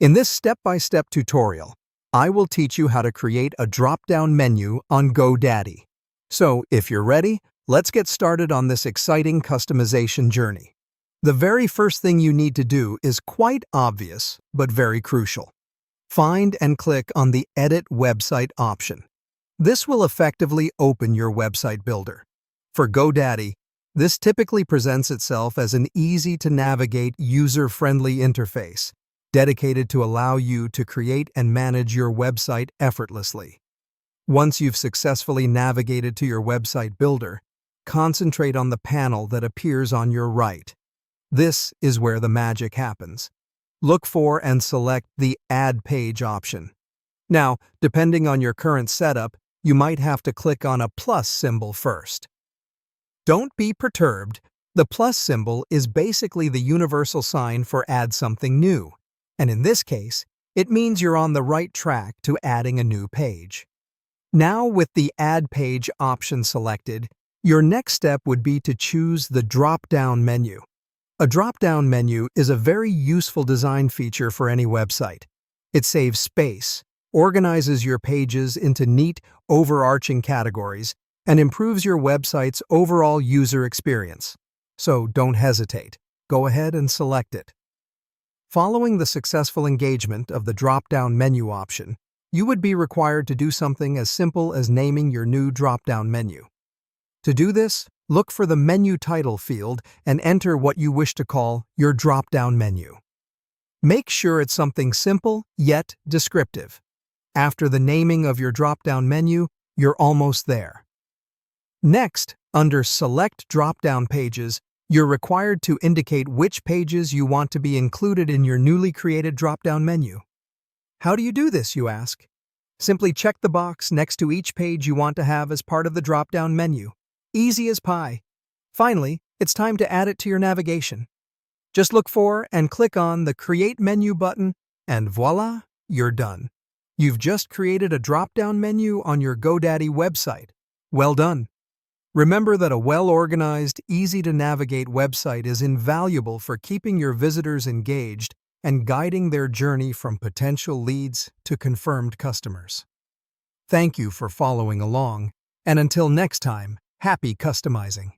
In this step-by-step tutorial, I will teach you how to create a drop-down menu on GoDaddy. So, if you're ready, let's get started on this exciting customization journey. The very first thing you need to do is quite obvious, but very crucial. Find and click on the Edit Website option. This will effectively open your website builder. For GoDaddy, this typically presents itself as an easy-to-navigate, user-friendly interface, dedicated to allow you to create and manage your website effortlessly. Once you've successfully navigated to your website builder, concentrate on the panel that appears on your right. This is where the magic happens. Look for and select the Add Page option. Now, depending on your current setup, you might have to click on a plus symbol first. Don't be perturbed. The plus symbol is basically the universal sign for add something new, and in this case, it means you're on the right track to adding a new page. Now, with the Add Page option selected, your next step would be to choose the drop-down menu. A drop-down menu is a very useful design feature for any website. It saves space, organizes your pages into neat, overarching categories, and improves your website's overall user experience. So don't hesitate. Go ahead and select it. Following the successful engagement of the drop-down menu option, you would be required to do something as simple as naming your new drop-down menu. To do this, look for the Menu Title field and enter what you wish to call your drop-down menu. Make sure it's something simple, yet descriptive. After the naming of your drop-down menu, you're almost there. Next, under Select Drop-Down Pages, you're required to indicate which pages you want to be included in your newly created drop-down menu. How do you do this, you ask? Simply check the box next to each page you want to have as part of the drop-down menu. Easy as pie. Finally, it's time to add it to your navigation. Just look for and click on the Create Menu button, and voila, you're done. You've just created a drop-down menu on your GoDaddy website. Well done! Remember that a well-organized, easy-to-navigate website is invaluable for keeping your visitors engaged and guiding their journey from potential leads to confirmed customers. Thank you for following along, and until next time, happy customizing!